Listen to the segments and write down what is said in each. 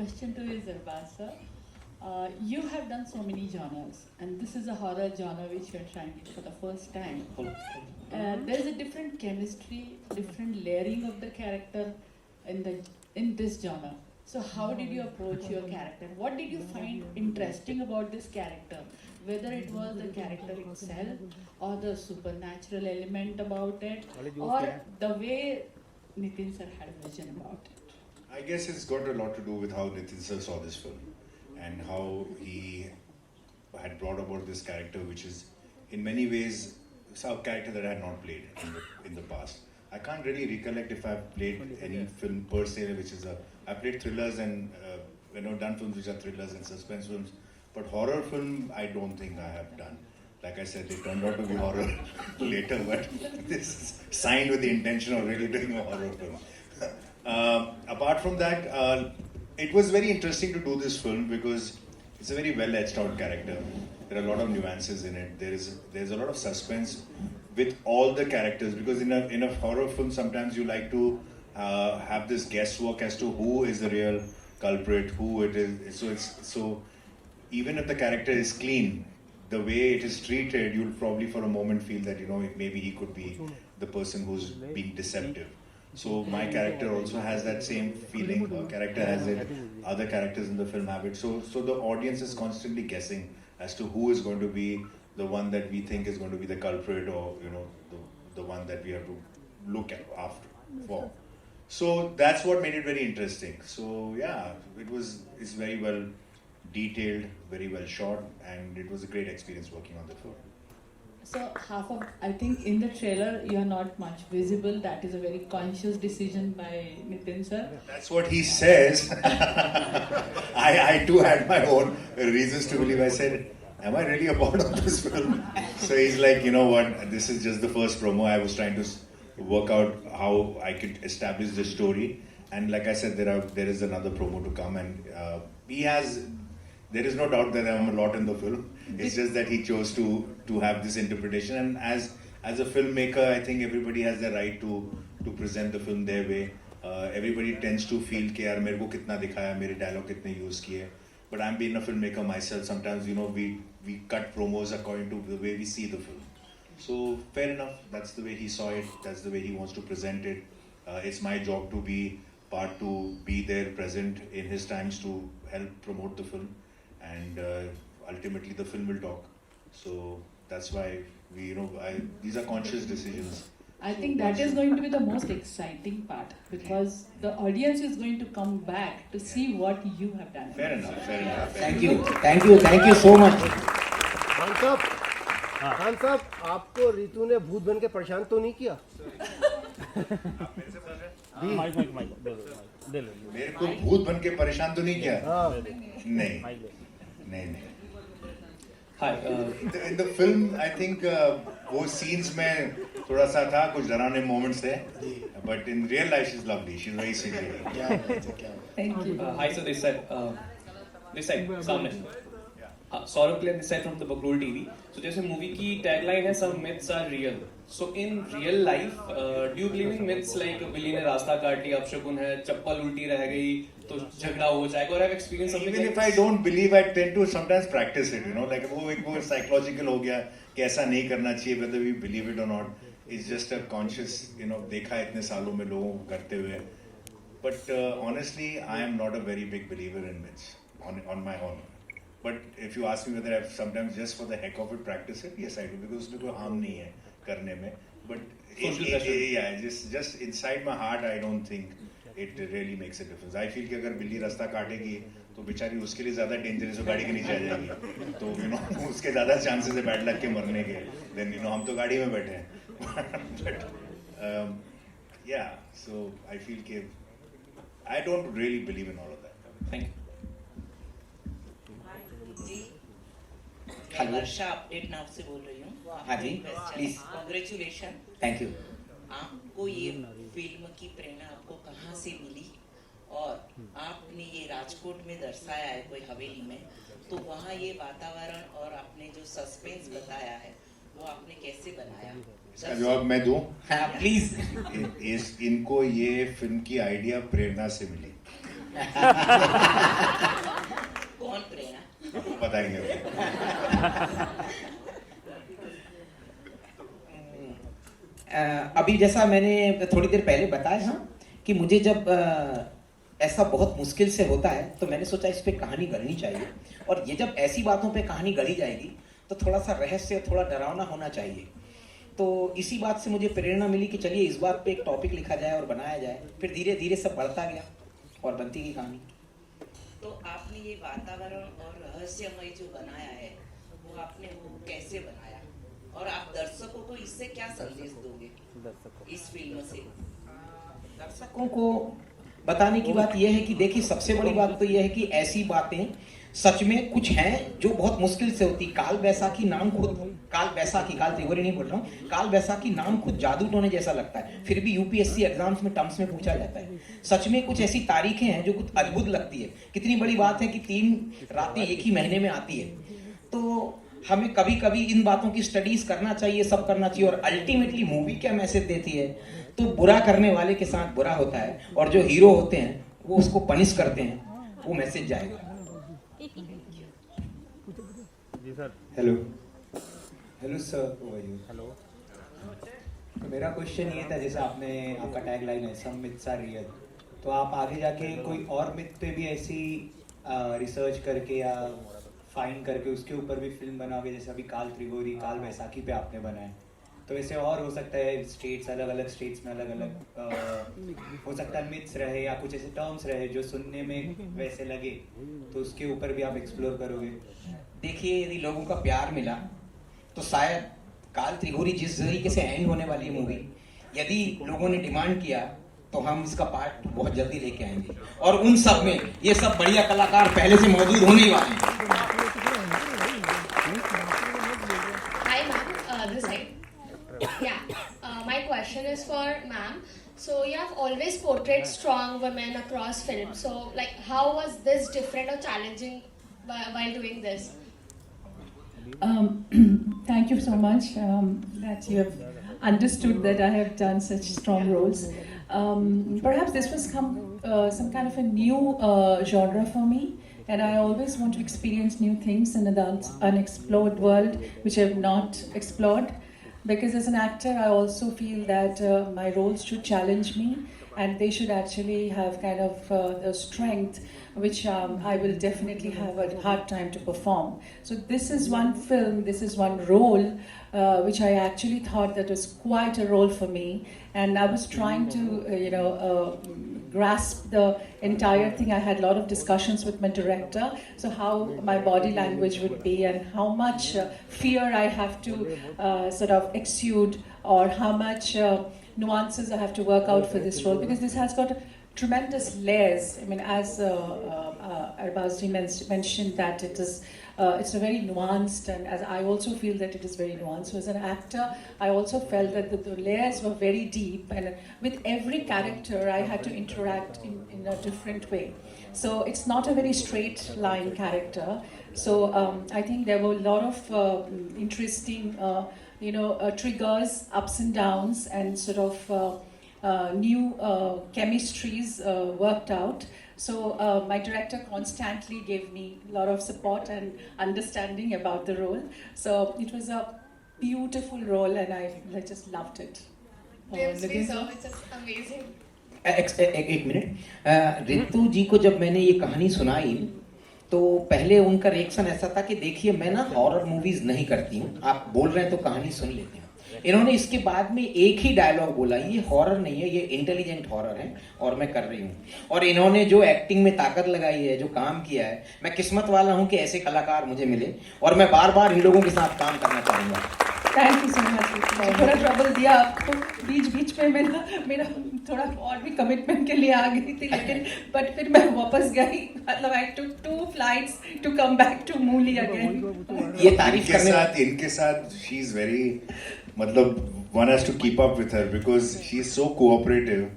question to you, Zarbaz sir. You have done so many genres, and this is a horror genre which you are trying it for the first time. There is a different chemistry, different layering of the character in this genre. So how did you approach your character? What did you find interesting about this character? Whether it was the character itself, or the supernatural element about it, or the way Nitin sir had a vision about it. I guess it's got a lot to do with how Nitin sir saw this film and how he had brought about this character, which is in many ways a character that I had not played in the past. I can't really recollect if I've played any film per se, which is I've played thrillers and done films which are thrillers and suspense films, but horror film I don't think I have done. Like I said, it turned out to be horror later, but this is signed with the intention of really doing a horror film. Apart from that, it was very interesting to do this film because it's a very well etched out character. There are a lot of nuances in it. There's a lot of suspense with all the characters, because in a horror film sometimes you like to have this guesswork as to who is the real culprit, who it is. So even if the character is clean, the way it is treated, you'll probably for a moment feel that maybe he could be the person who's being deceptive. So my character also has that same feeling. Our character has it. Other characters in the film have it. So the audience is constantly guessing as to who is going to be the one that we think is going to be the culprit, or the one that we have to look at for. So that's what made it very interesting. So yeah, it's very well detailed, very well shot, and it was a great experience working on the film. So I think in the trailer you are not much visible. That is a very conscious decision by Nitin sir. That's what he says. I too had my own reasons to believe. I said, am I really a part of this film? So he's like, you know what, this is just the first promo. I was trying to work out how I could establish the story. And like I said, there is another promo to come, and there is no doubt that I'm a lot in the film. It's just that he chose to have this interpretation, and as a filmmaker, I think everybody has the right to present the film their way. Everybody tends to feel कि यार मेरे को कितना दिखाया, मेरे dialogue कितने use किए. But I'm being a filmmaker myself. Sometimes we cut promos according to the way we see the film. So fair enough. That's the way he saw it. That's the way he wants to present it. It's my job to be there, present in his times to help promote the film. And ultimately the film will talk. So that's why these are conscious decisions. I think that is going to be the most exciting part, because the audience is going to come back to see what you have done. Fair enough. Thank you so much. Khan साहब, आपको रितु ने भूत बन के परेशान तो नहीं किया? मेरे को भूत बन के परेशान तो नहीं किया? नहीं. Hi. In the film, I think वो scenes में थोड़ा सा था, कुछ डरावने moments थे. But in real life, she's lovely. She's very sweet lady. Thank you. Hi, so this side, सामने. Saurabh Clay, this side from the Bakrol TV. So जैसे movie की tagline है, some myths are real. So in real life, do you believe in myths like बिल्ली ने रास्ता काट लिया, अपशकुन है, चप्पल उल्टी रह गई, तो झगड़ा हो जाएगा, और I've experienced something Even like if I don't believe, I tend to sometimes practice it. Like वो psychological हो गया कि ऐसा नहीं करना चाहिए, whether we believe it or not. It's just a conscious, देखा है इतने सालों में लोगों को करते हुए. But honestly, I am not a very big believer in myths on my own. But if you ask me whether I've sometimes just for the heck of it practice it, yes I do, because उसमें कोई harm नहीं है करने में. But just inside my heart, I don't think it really makes a difference. I feel कि अगर बिल्ली रास्ता काटेगी तो बेचारी उसके लिए ज़्यादा dangerous हो, गाड़ी के नीचे आ जाएगी. तो उसके ज़्यादा chances है bad luck के मरने के. Then हम तो गाड़ी में बैठे हैं. But yeah, so I feel कि I don't really believe in all of that. Thank you. मैं वर्षा अपडेट नाव से बोल रही हूँ. हाँ जी, प्लीज. कांग्रेचुलेशन. Thank you. आपको ये फिल्म की प्रेरणा आपको कहाँ से मिली, और आपने ये राजकोट में दर्शाया है कोई हवेली में, तो वहाँ ये वातावरण और आपने जो सस्पेंस बताया है वो आपने कैसे बनाया? इसका जवाब मैं दूं? हाँ प्लीज. इनको ये फिल्म की आइडिया प्रेरणा से मिली. बताएंगे अभी। अभी जैसा मैंने थोड़ी देर पहले बताया हाँ कि मुझे जब ऐसा बहुत मुश्किल से होता है तो मैंने सोचा इस पे कहानी गढ़नी चाहिए, और ये जब ऐसी बातों पे कहानी गढ़ी जाएगी तो थोड़ा सा रहस्य, थोड़ा डरावना होना चाहिए। तो इसी बात से मुझे प्रेरणा मिली कि चलिए इस बात पे एक टॉपिक लिखा जाए और बनाया जाए। फिर धीरे धीरे सब बढ़ता गया और बनती गई कहानी। तो आपने ये वातावरण और रहस्यमय जो बनाया है वो आपने वो कैसे बनाया, और आप दर्शकों को इससे क्या संदेश दोगे इस फिल्म से? दर्शकों को बताने की बात यह है कि देखिए, सबसे बड़ी बात तो यह है कि ऐसी बातें सच में कुछ हैं जो बहुत मुश्किल से होती। काल बैसाखी नाम खुद, काल त्रिपुरी नहीं बोल रहा हूँ, काल बैसाखी नाम खुद जादू टोने जैसा लगता है, फिर भी यूपीएससी एग्जाम्स में टर्म्स में पूछा जाता है। सच में कुछ ऐसी तारीखें हैं जो कुछ अद्भुत लगती है। कितनी बड़ी बात है कि 3 रातें एक ही महीने में आती है। तो हमें कभी कभी इन बातों की स्टडीज करना चाहिए, सब करना चाहिए। और अल्टीमेटली मूवी क्या मैसेज देती है, तो बुरा करने वाले के साथ बुरा होता है, और जो हीरो होते हैं वो उसको पनिश करते हैं, वो मैसेज जाएगा। Hello sir, hello. तो मेरा क्वेश्चन ये था, जैसे आपका टैग लाइन है सम मिथ्स आर रियल, तो आप आगे जाके कोई और मिथ पे भी ऐसी रिसर्च करके या फाइंड करके उसके ऊपर भी फिल्म बनाओगे? जैसे अभी काल त्रिपुरी, काल बैसाखी पे आपने बनाया, तो ऐसे और हो सकता है स्टेट्स, अलग अलग स्टेट्स में अलग अलग हो सकता है मिथ्स रहे या कुछ ऐसे टर्म्स रहे जो सुनने में वैसे लगे, तो उसके ऊपर भी आप एक्सप्लोर करोगे? देखिए, यदि लोगों का प्यार मिला तो शायद काल त्रिपुरी जिस तरीके से एंड होने वाली मूवी, यदि लोगों ने डिमांड किया तो हम इसका पार्ट बहुत जल्दी लेके आएंगे, और उन सब में ये सब बढ़िया कलाकार पहले से मौजूद होने ही वाले हैं। Hi ma'am, this side. Yeah, my question is for ma'am. So you have always portrayed strong women across films. So like, how was this different or challenging while doing this? Thank you so much that you have understood that I have done such strong roles. Perhaps this was some kind of a new genre for me, and I always want to experience new things in an unexplored world which I have not explored. Because as an actor, I also feel that my roles should challenge me, and they should actually have kind of the strength which I will definitely have a hard time to perform. So this is one film, this is one role which I actually thought that was quite a role for me, and I was trying to grasp the entire thing. I had a lot of discussions with my director, so how my body language would be and how much fear I have to sort of exude, or how much nuances I have to work out for this role, because this has got tremendous layers. I mean, as Arbazji mentioned, that it's a very nuanced, and as I also feel that it is very nuanced. So as an actor, I also felt that the layers were very deep, and with every character I had to interact in a different way. So it's not a very straight line character. So I think there were a lot of interesting triggers, ups and downs, and sort of new chemistries worked out. So my director constantly gave me a lot of support and understanding about the role. So it was a beautiful role, and I just loved it. It's just amazing. एक minute, Ritu जी को जब मैंने ये कहानी सुनाई तो पहले उनका रिएक्शन ऐसा था कि देखिए, मैं ना हॉरर मूवीज नहीं करती हूँ, आप बोल रहे हैं तो कहानी सुन लेते हैं। इन्होंने इसके बाद में एक ही डायलॉग बोला, ये हॉरर नहीं है, ये इंटेलिजेंट हॉरर है और मैं कर रही हूँ। और इन्होंने जो एक्टिंग में ताकत लगाई है, जो काम किया है, मैं किस्मत वाला हूँ कि ऐसे कलाकार मुझे मिले, और मैं बार बार इन लोगों के साथ काम करना चाहूँगा। Thank you so much. थोड़ा ट्रबल दिया आपको, बीच में मेरा थोड़ा और भी कमिटमेंट के लिए आ गई थी, लेकिन बट फिर मैं वापस गई। मतलब I took 2 flights to come back to मूली अगेन। ये तारीफ करने इनके साथ शी इज वेरी, मतलब one has to keep up with her because she is so cooperative.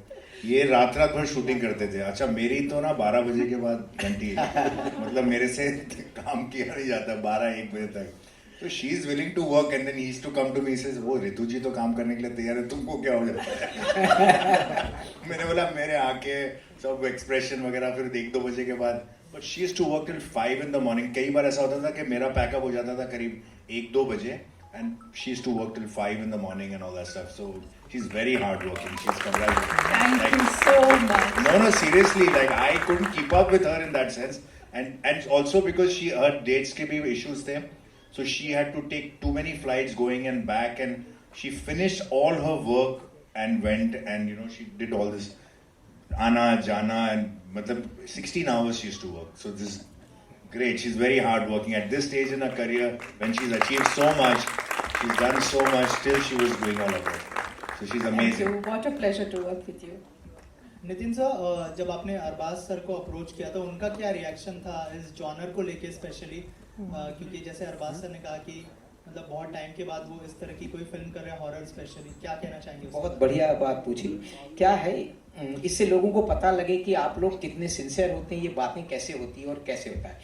ये रात भर शूटिंग करते थे। अच्छा, मेरी तो ना 12 बजे के बाद घंटी मतलब मेरे से काम किया नहीं जाता 12-1 बजे तक। So she is willing to work, and then he used to come to me. He says, "वो रितु जी तो काम करने के लिए तैयार है, तुमको क्या हो जाता है?" मैंने बोला मेरे आके सब एक्सप्रेशन वगैरह फिर 1-2 बजे के बाद. But she used to work till 5 in the morning. कई बार ऐसा होता था कि मेरा पैकअप हो जाता था करीब 1-2 बजे, and she used to work till 5 in the morning and all that stuff. So she's very hardworking. She's congratulations. Thank you so much. No, seriously, like I couldn't keep up with her in that sense, and also because her dates के भी issues थे, so she had to take too many flights going and back, and she finished all her work and went, and she did all this आना जाना, and मतलब 16 hours she used to work. So this is great. She's very hardworking at this stage in her career when she's achieved so much, she's done so much. Still, she was doing all of it. So she's Thank amazing. you. What a pleasure to work with you. Nitin sir, जब आपने Arbaaz sir को approach किया तो उनका क्या reaction था इस genre को लेके स्पेशली, क्योंकि जैसे अरबाज सर ने कहा कि मतलब बहुत टाइम के बाद वो इस तरह की कोई फिल्म कर रहे हैं हॉरर स्पेशली, क्या कहना चाहेंगे? बहुत बढ़िया बात पूछी. क्या है, इससे लोगों को पता लगे कि आप लोग कितने सिंसियर होते हैं, ये बातें कैसे होती है और कैसे होता है.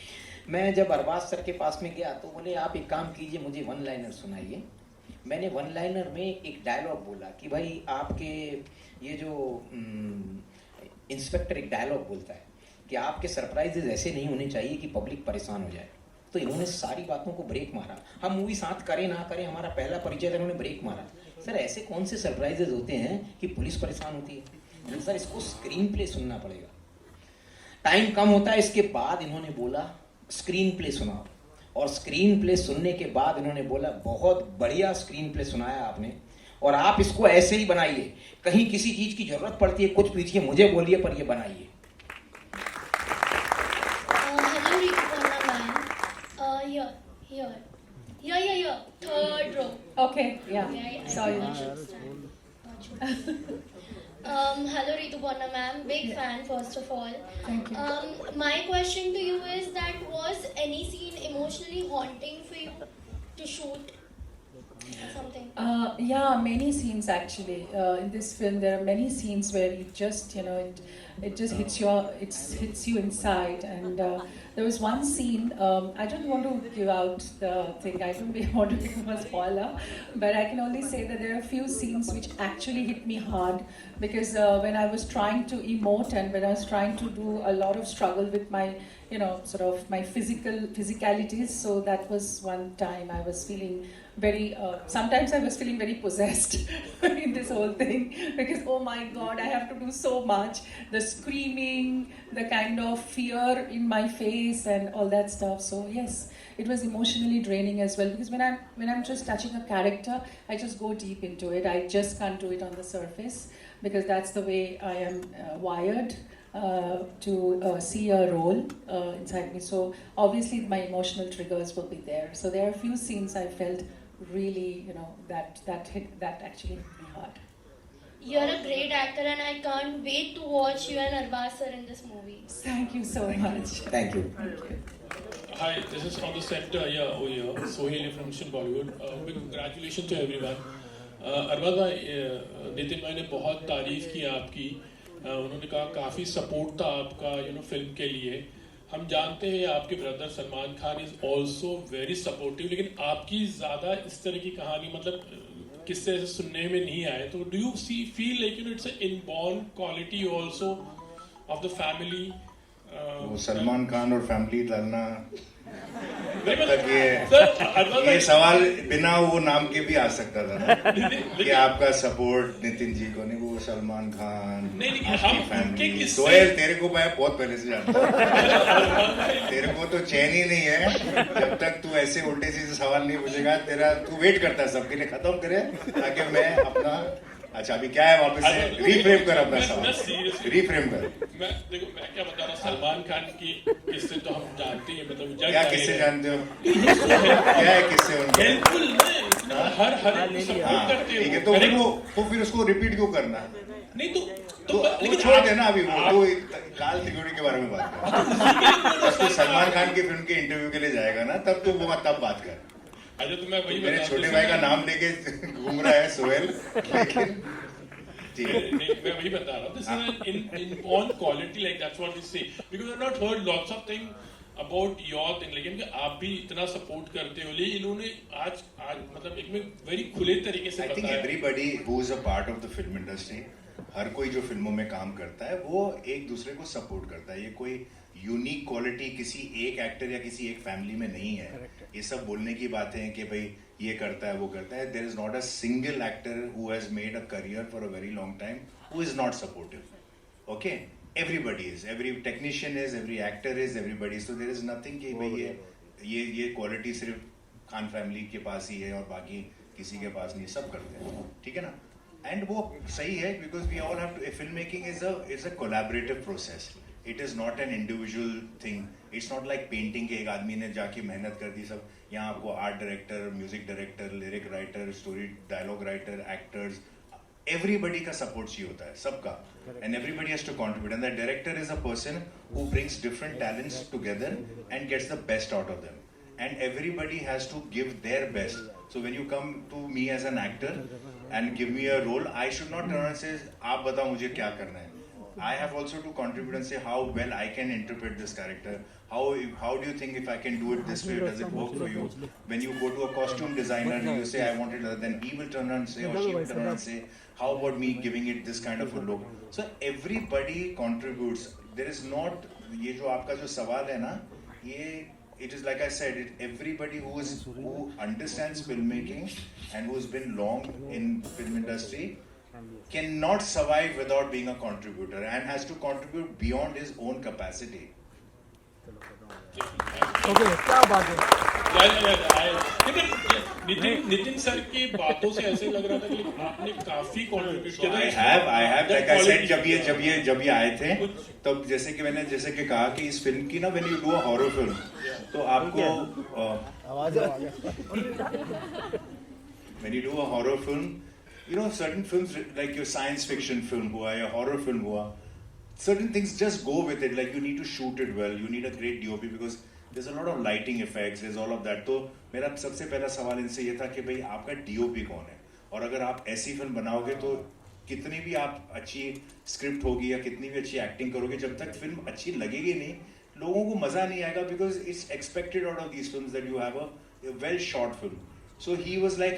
मैं जब अरबाज सर के पास में गया तो बोले आप एक काम कीजिए, मुझे वन लाइनर सुनाइए. मैंने वन लाइनर में एक डायलॉग बोला कि भाई आपके ये जो इंस्पेक्टर एक डायलॉग बोलता है कि आपके सरप्राइजेज ऐसे नहीं होने चाहिए कि पब्लिक परेशान हो जाए. तो इन्होंने सारी बातों को ब्रेक मारा. हम मूवी साथ करें ना करें, हमारा पहला परिचय था, इन्होंने ब्रेक मारा. सर ऐसे कौन से सरप्राइजेज होते हैं कि पुलिस परेशान होती है? सर इसको स्क्रीन प्ले सुनना पड़ेगा. टाइम कम होता है. इसके बाद इन्होंने बोला स्क्रीन प्ले सुनाओ, और स्क्रीन प्ले सुनने के बाद इन्होंने बोला बहुत बढ़िया स्क्रीन प्ले सुनाया आपने, और आप इसको ऐसे ही बनाइए. कहीं किसी चीज की जरूरत पड़ती है कुछ पूछिए, मुझे बोलिए, पर ये बनाइए. Hello, Rituparna ma'am. Here. Third row. Okay, yeah. Yeah. Sorry. Hello, Rituparna ma'am. Big fan, first of all. Thank you. My question to you is that was any scene emotionally haunting for you to shoot? Or something? Yeah, many scenes actually. In this film, there are many scenes where it just, it just hits you inside. And there was one scene. I don't want to give out the thing. I don't want to become a spoiler, but I can only say that there are a few scenes which actually hit me hard because when I was trying to emote and when I was trying to do a lot of struggle with my, sort of my physicalities. So that was one time I was feeling very, sometimes I was feeling very possessed in this whole thing because oh my god, I have to do so much. The screaming, the kind of fear in my face and all that stuff. So yes, it was emotionally draining as well because when I'm just touching a character, I just go deep into it. I just can't do it on the surface because that's the way I am wired. To see a role inside me. So obviously my emotional triggers will be there. So there are a few scenes I felt really, that actually hit me hard. You're a great actor and I can't wait to watch you and Arbaz sir in this movie. Thank you so much. Thank you. Hi, this is from the set over here, Sohail from Mission Bollywood. Big congratulations to everyone. Arbaz bhai, Nitin bhai ने बहुत तारीफ की आपकी. उन्होंने कहा काफ़ी support था आपका फिल्म के लिए. हम जानते हैं आपके brother Salman Khan is also very supportive, लेकिन आपकी ज़्यादा इस तरह की कहानी मतलब किससे ऐसे सुनने में नहीं आए. तो do you feel like it's an inborn quality also of the family? वो सलमान खान और फैमिली लड़ना ये सवाल बिना वो नाम के भी आ सकता था कि आपका सपोर्ट नितिन जी को नहीं, वो सलमान खान आपकी फैमिली. सोहेल तेरे को मैं बहुत पहले से जानता हूँ. तेरे को तो चैन ही नहीं है जब तक तू ऐसे उल्टे सीधे सवाल नहीं पूछेगा. तू वेट करता है सबके लिए खत्म करे ताकि मैं अपना. अच्छा अभी क्या है, वापस से रीफ्रेम कर अपना सवाल. रीफ्रेम कर. मैं क्या बता रहा, सलमान खान की किस्से तो हम जानते हैं, मतलब क्या किस्से जानते हो? क्या है किस्से उनके? हेल्पफुल हर सपोर्ट करते ठीक है, तो फिर उसको रिपीट क्यों करना? नहीं तो लेकिन छोड़ देना अभी वो काल त्रिकोणी के बारे में बात कर. जब तू सलमान खान की फिल्म के इंटरव्यू के लिए जाएगा ना तब बात कर. अच्छा तो मैं वही मेरे छोटे भाई का नाम लेके घूम रहा है सोहेल, लेकिन मैं वही बता रहा हूँ. This is an inborn quality, like that's what we say. Because I've not heard lots of things about your thing, लेकिन कि आप भी इतना सपोर्ट करते हो, लेकिन इन्होंने आज मतलब एक में वेरी खुले तरीके से I think everybody who is a part of the film industry, हर कोई जो फिल्मों में काम करता है वो एक दूसरे को सपोर्ट करता है. ये कोई यूनिक क्वालिटी किसी एक एक्टर या किसी एक फैमिली में नहीं है. ये सब बोलने की बातें हैं कि भाई ये करता है वो करता है. There is not a single actor who has made a career for a very long time who is not supportive. Okay, everybody is, every technician is, every actor is, everybody. So there is nothing कि भाई ये quality सिर्फ Khan family के पास ही है और बाकी किसी के पास नहीं. सब करते हैं, ठीक है ना. एंड वो सही है because we all have to. Film making is a collaborative process. It is not an individual thing. It's not like painting के एक आदमी ने जाके मेहनत कर दी. सब यहाँ आपको art director, music director, lyric writer, story dialogue writer, actors, everybody का support चाहिए होता है, सबका. And everybody has to contribute. And the director is a person who brings different talents together and gets the best out of them. And everybody has to give their best. So when you come to me as an actor and give me a role, I should not turn and say, आप बताओ मुझे क्या करना है. I have also to contribute and say how well I can interpret this character. How do you think if I can do it this way, does it work for you? When you go to a costume designer and you say I want it, then he will turn around and say, or she will turn around and say, how about me giving it this kind of a look? So everybody contributes. There is not, ये जो आपका जो सवाल है ना, ये it is like I said, everybody who understands filmmaking and who's been long in film industry cannot survive without being a contributor and has to contribute beyond his own capacity. Okay, क्या बात है. Nitin sir की बातों से ऐसे लग रहा था कि आपने काफी कंट्रीब्यूट किया. I have like I said, जब ये आए थे तब जैसे कि कहा कि इस फिल्म की ना, when you do a horror film तो आपको when you do a horror film, you know, certain films like your science fiction film हुआ या horror film हुआ, certain things just go with it. Like you need to shoot it well, you need a great DOP because there's a lot of lighting effects, there's all of that. तो मेरा सबसे पहला सवाल इनसे ये था कि भाई आपका DOP कौन है, और अगर आप ऐसी फिल्म बनाओगे तो कितनी भी आप अच्छी स्क्रिप्ट होगी या कितनी भी अच्छी एक्टिंग करोगे, जब तक फिल्म अच्छी लगेगी नहीं, लोगों को मजा नहीं आएगा. Because it's expected out of these films that you have a well short film. So he was like,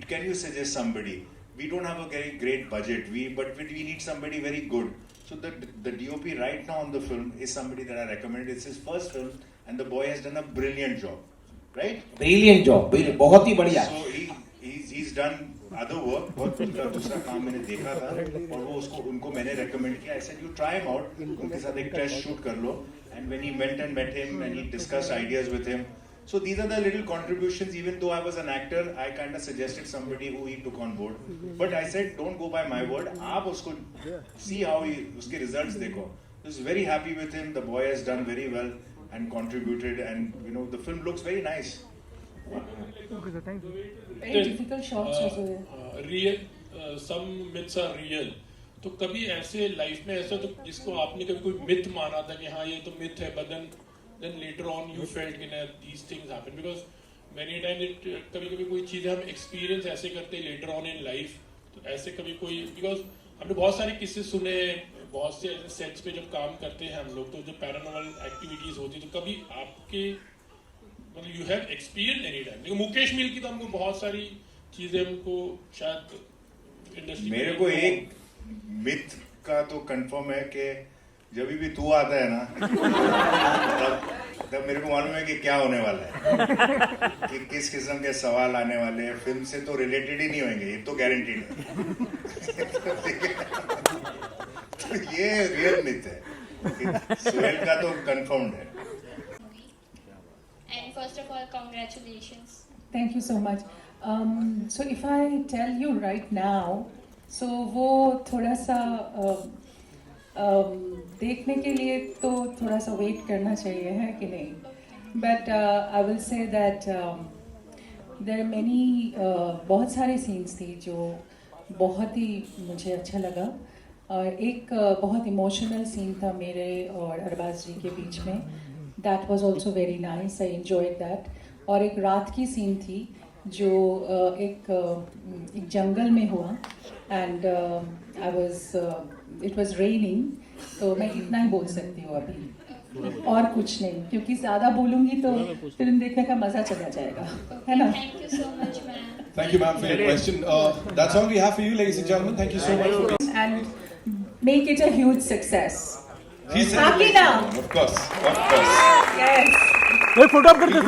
can you suggest somebody? We don't have a very great budget, but we need somebody very good. So the DOP right now on the film is somebody that I recommended. It's his first film, and the boy has done a brilliant job, right? Brilliant job, बहुत ही बढ़िया. So he's done other work. बहुत दूसरा काम मैंने देखा था और वो उनको मैंने recommend किया. I said you try him out. उनके साथ एक test shoot कर लो. And when he went and met him and he discussed ideas with him. So these are the little contributions. Even though I was an actor, I kind of suggested somebody who he took on board. But I said, don't go by my word. आप उसको see how उसके results देखो. I was very happy with him. The boy has done very well and contributed, and you know the film looks very nice. Very difficult shots also. Real, some myths are real. तो कभी ऐसे life में ऐसा तो जिसको आपने कभी कोई मिथ माना था कि हाँ ये तो मिथ है, but then later on you felt that these things happen, because many times कभी कोई चीज़ें हम experience ऐसे करते हैं later on in life. तो ऐसे कभी कोई, because हमने बहुत सारे किस्से सुने, बहुत से ऐसे सेट्स पे जब काम करते हैं हम लोग, तो जो पैरानॉर्मल एक्टिविटीज होती है, तो कभी आपके मतलब you have experience any time? लेकिन मुकेश मिल की तो हमको बहुत सारी चीजें हमको शायद इंडस्ट्री. मेरे को एक मिथ का तो कंफर्म है कि जब भी तू आता है ना तब मेरे को मालूम है कि क्या होने वाला है, कि किस किस्म के सवाल आने वाले हैं. फिल्म से तो रिलेटेड ही नहीं होंगे, ये तो गारंटीड है. तो ये रियल मिथ है. सोहेल का तो कंफर्म्ड है. And first of all, congratulations. Thank you so much. So if I tell you right now, so वो थोड़ा सा देखने के लिए तो थोड़ा सा वेट करना चाहिए, है कि नहीं? But I will say that there are many, बहुत सारे सीन्स थी जो बहुत ही मुझे अच्छा लगा. और एक बहुत इमोशनल सीन था मेरे और अरबाज जी के बीच में. That was also very nice, I enjoyed that. और एक रात की सीन थी जो एक जंगल में हुआ, and I was it was raining. तो मैं इतना ही बोल सकती हूँ अभी. और कुछ नहीं, क्योंकि ज्यादा बोलूंगी तो फिल्म देखने का मजा चला जाएगा, है ना? Thank you so much, ma'am. Thank you, ma'am, for your question. That's all we have for you, ladies and gentlemen. Thank you so much for this. And make it a huge success. He said Happy it, now. of course, of course. Yes. Photo आप करते